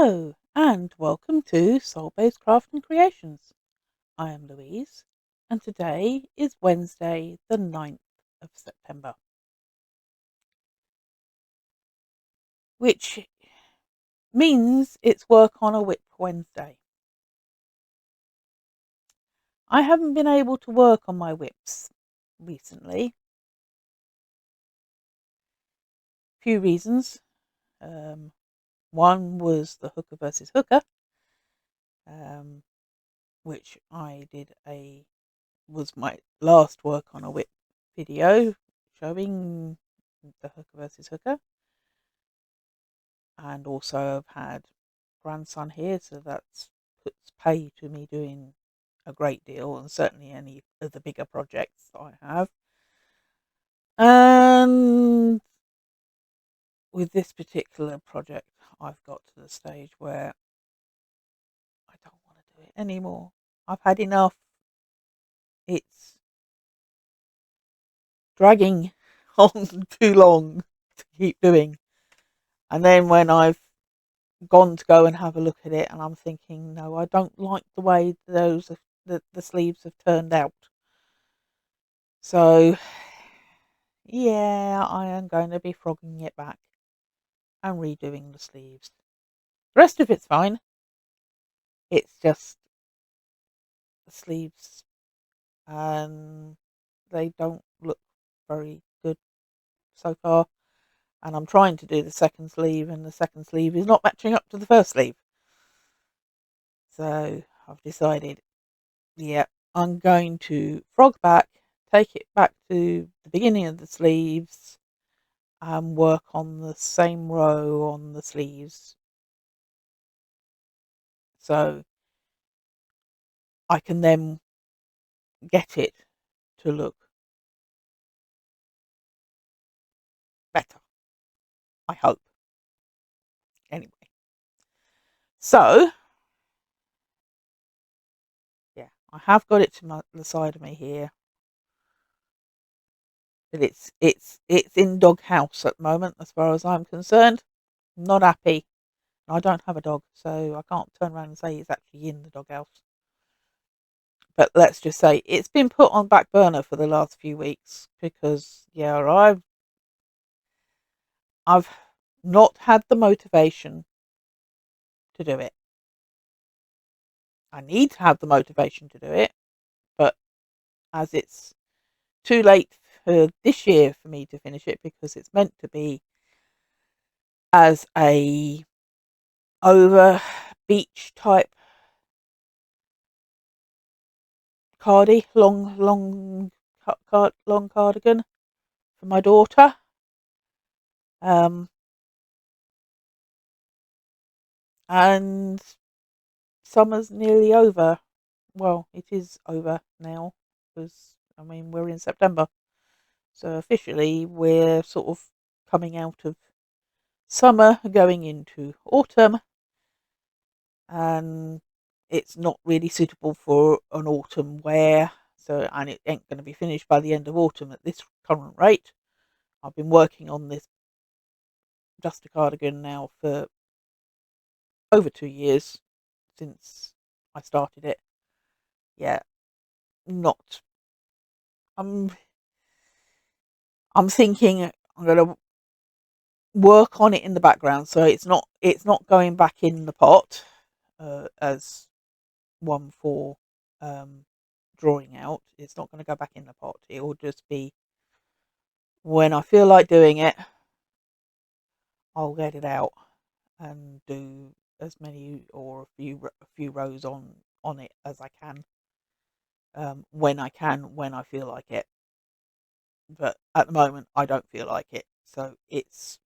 Hello and welcome to Soul-Based Craft and Creations. I am Louise and today is Wednesday the 9th of September, which means it's Work on a Whip Wednesday. I haven't been able to work on my whips recently. Few reasons. One was the hooker versus hooker, which was my last Work on a Whip video showing the hooker versus hooker, and also I've had grandson here, so that puts pay to me doing a great deal, and certainly any of the bigger projects that I have. And with this particular project, I've got to the stage where I don't want to do it anymore. I've had enough. It's dragging on too long to keep doing. And then when I've gone to go and have a look at it, and I'm thinking, no, I don't like the way the sleeves have turned out. So yeah, I am going to be frogging it back and redoing the sleeves. The rest of it's fine. It's just the sleeves, and they don't look very good so far. And I'm trying to do the second sleeve, and the second sleeve is not matching up to the first sleeve. So I've decided, yeah, I'm going to frog back, take it back to the beginning of the sleeves, and work on the same row on the sleeves, so I can then get it to look better, I hope. Anyway, so yeah, I have got it to the side of me here, but it's in doghouse at the moment as far as I'm concerned. Not happy. I don't have a dog, so I can't turn around and say it's actually in the doghouse. But let's just say it's been put on back burner for the last few weeks because, yeah, I've not had the motivation to do it. I need to have the motivation to do it, but as it's too late for this year for me to finish it, because it's meant to be as a over beach type long cardigan for my daughter. And summer's nearly over. Well, it is over now, because I mean we're in September, so officially we're sort of coming out of summer, going into autumn, and it's not really suitable for an autumn wear. So, and it ain't going to be finished by the end of autumn at this current rate. I've been working on this duster cardigan now for over 2 years, since I started it. Yeah, not. I'm thinking I'm going to work on it in the background, so it's not going back in the pot as one for drawing out. It's not going to go back in the pot. It will just be when I feel like doing it, I'll get it out and do as many or a few rows on it as I can, when I feel like it. But at the moment I don't feel like it, so it's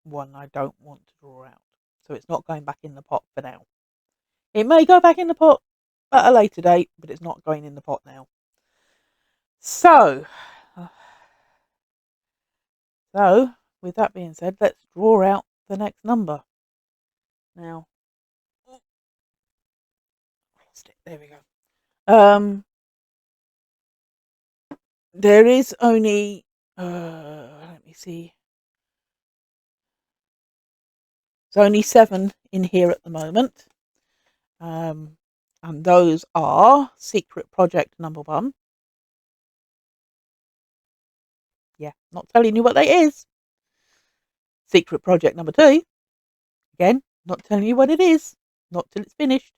one I don't want to draw out. So it's not going back in the pot for now. It may go back in the pot at a later date, but it's not going in the pot now. So with that being said, let's draw out the next number. Now, lost it. There we go. There is only let me see. There's only 7 in here at the moment. And those are Secret Project #1. Yeah, not telling you what that is. Secret Project #2. Again, not telling you what it is. Not till it's finished.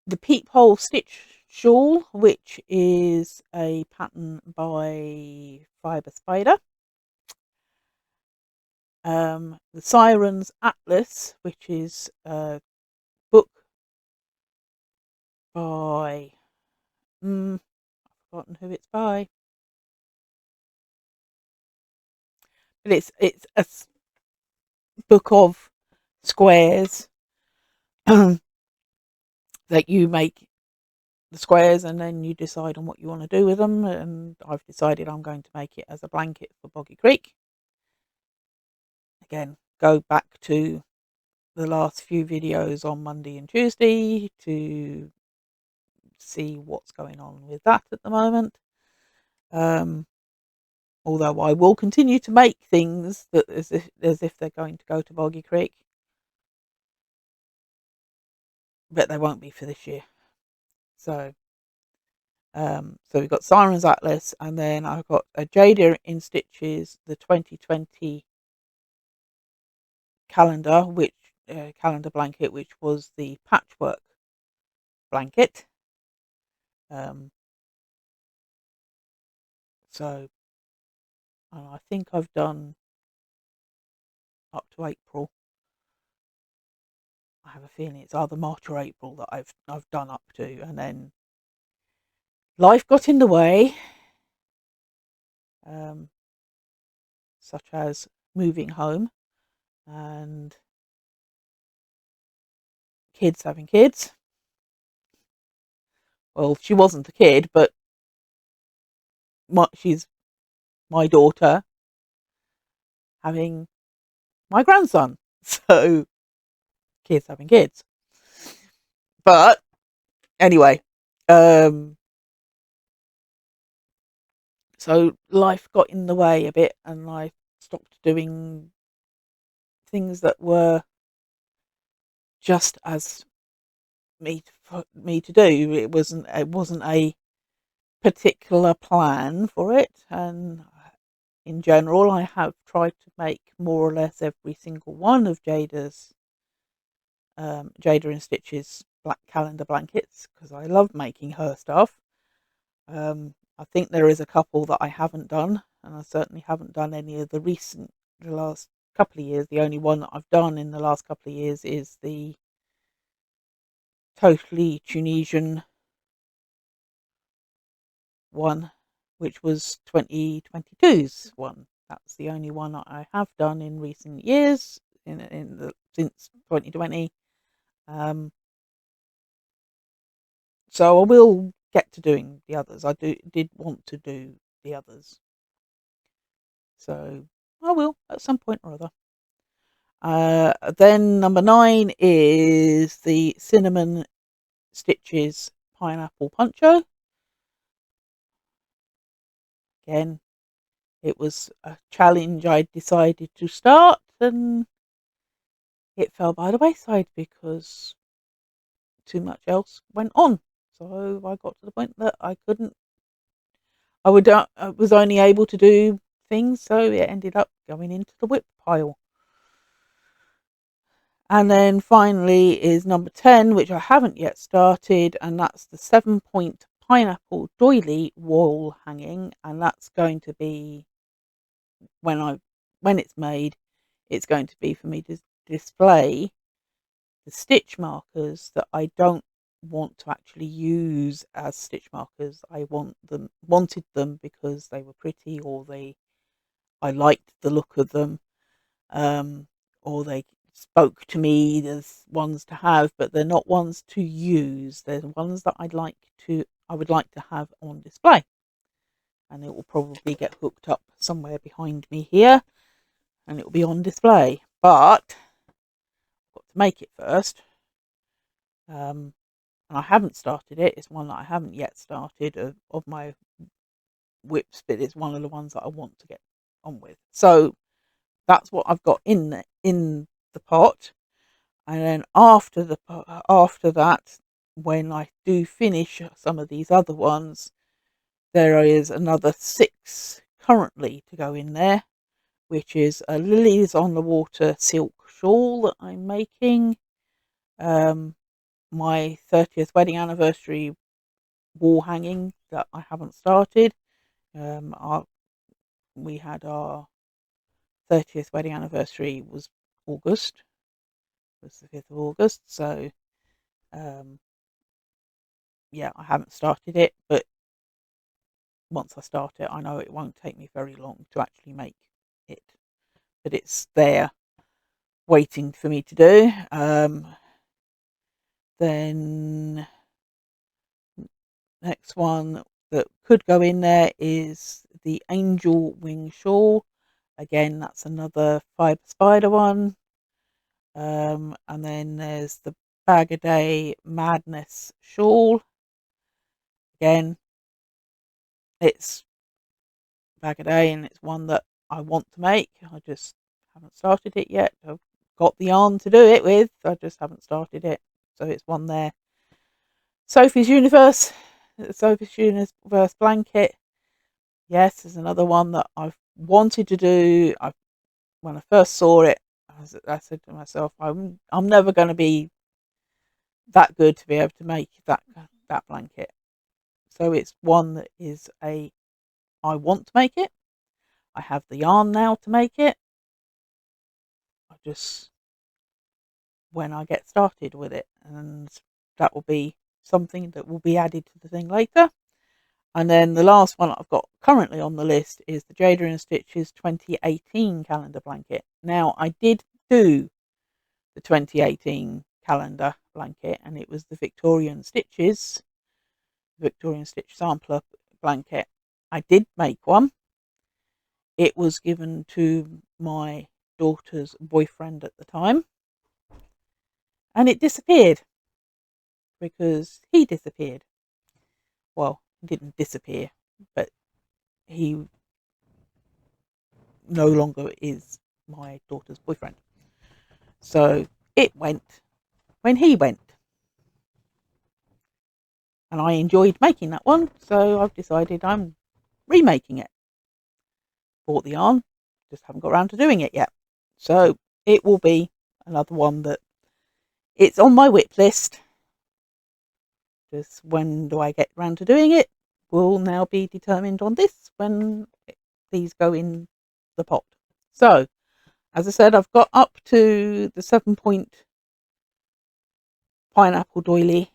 The Peephole Stitch Shawl, which is a pattern by Fibre Spider. The Sirens Atlas, which is a book by I've forgotten who it's by, but it's a book of squares that you make the squares and then you decide on what you want to do with them. And I've decided I'm going to make it as a blanket for Boggy Creek. Again, go back to the last few videos on Monday and Tuesday to see what's going on with that at the moment. Although I will continue to make things that as if they're going to go to Boggy Creek, but they won't be for this year. So we've got Sirens Atlas, and then I've got a Jada in Stitches, the 2020 calendar, which calendar blanket, which was the patchwork blanket. So I think I've done up to April. I have a feeling it's either March or April that I've done up to, and then life got in the way, such as moving home and kids having kids. Well, she wasn't a kid, but she's my daughter having my grandson. So kids having kids. But anyway, so life got in the way a bit, and I stopped doing things that were just as for me to do. It wasn't a particular plan for it, and in general I have tried to make more or less every single one of Jada in Stitches black calendar blankets, because I love making her stuff. I think there is a couple that I haven't done, and I certainly haven't done any of the last couple of years. The only one that I've done in the last couple of years is the totally Tunisian one, which was 2022's one. That's the only one that I have done in recent years, since 2020. So I will get to doing the others. I did want to do the others, so I will at some point or other. Then #9 is the Cinnamon Stitches Pineapple Poncho. Again, it was a challenge I decided to start, and it fell by the wayside because too much else went on. So I got to the point that I was only able to do things, so it ended up going into the WIP pile. And then finally is #10, which I haven't yet started, and that's the 7-point pineapple doily wall hanging, and that's going to be when it's made, it's going to be for me to display the stitch markers that I don't want to actually use as stitch markers. I wanted them because they were pretty, or I liked the look of them, or they spoke to me as ones to have, but they're not ones to use. They're ones that I would like to have on display, and it will probably get hooked up somewhere behind me here, and it will be on display. But I've got to make it first. And I haven't started it. It's one that I haven't yet started of my WIPs, but it's one of the ones that I want to get on with. So that's what I've got in the pot. And then after that, when I do finish some of these other ones, there is another 6 currently to go in there, which is a Lilies on the Water silk shawl that I'm making, my 30th wedding anniversary wall hanging that I haven't started. We had our 30th wedding anniversary was August, was the 5th of August, so yeah, I haven't started it, but once I start it, I know it won't take me very long to actually make it, but it's there waiting for me to do. Then next one that could go in there is the Angel Wing Shawl. Again, that's another fibre spider one. And then there's the Bag a Day Madness Shawl. Again, it's Bag a Day, and it's one that I want to make. I just haven't started it yet. I've got the yarn to do it with, I just haven't started it. So it's one there. Sophie's Universe blanket. Yes, there's another one that I've wanted to do. When I first saw it, I said to myself, I'm never going to be that good to be able to make that blanket. So it's one that is I want to make it. I have the yarn now to make it. I just, when I get started with it, and that will be something that will be added to the thing later. And then the last one I've got currently on the list is the Jada & Stitches 2018 calendar blanket. Now, I did do the 2018 calendar blanket, and it was the Victorian Stitch sampler blanket. I did make one. It was given to my daughter's boyfriend at the time, and it disappeared because he disappeared. Well, he didn't disappear, but he no longer is my daughter's boyfriend. So it went when he went. And I enjoyed making that one, so I've decided I'm remaking it. Bought the yarn, just haven't got around to doing it yet. So it will be another one that it's on my WIP list. Just when do I get around to doing it will now be determined on this when these go in the pot. So, as I said, I've got up to the 7-point pineapple doily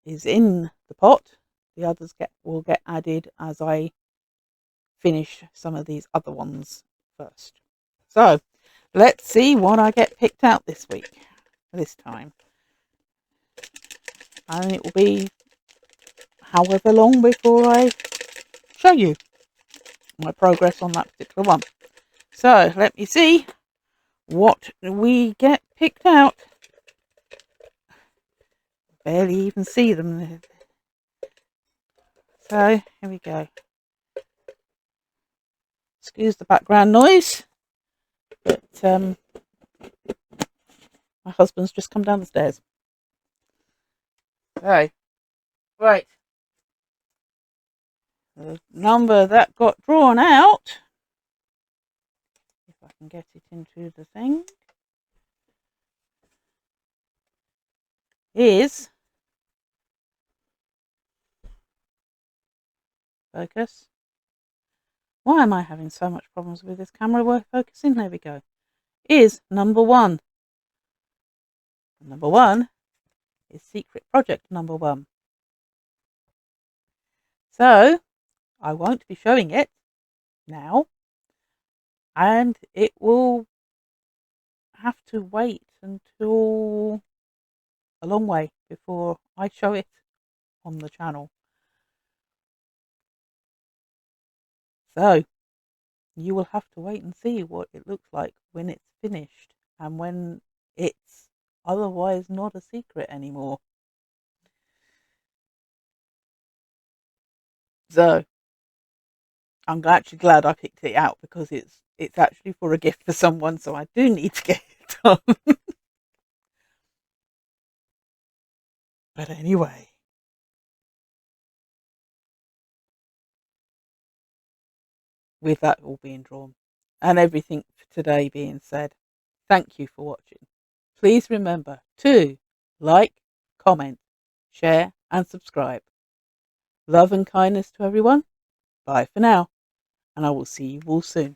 is in the pot. The others will get added as I finish some of these other ones first. So, let's see what I get picked out this time. And it will be however long before I show you my progress on that particular one. So, let me see what we get picked out. Barely even see them. So, here we go. Excuse the background noise, but my husband's just come down the stairs. So, right. The number that got drawn out, if I can get it into the thing, is focus. Why am I having so much problems with this camera focusing? There we go. Is number 1. Number 1 is Secret Project number 1. So, I won't be showing it now, and it will have to wait until a long way before I show it on the channel. So, you will have to wait and see what it looks like when it's finished and when it's otherwise not a secret anymore. So, I'm actually glad I picked it out because it's actually for a gift for someone, so I do need to get it done. But anyway, with that all being drawn and everything for today being said, thank you for watching. Please remember to like, comment, share, and subscribe. Love and kindness to everyone. Bye for now, and I will see you all soon.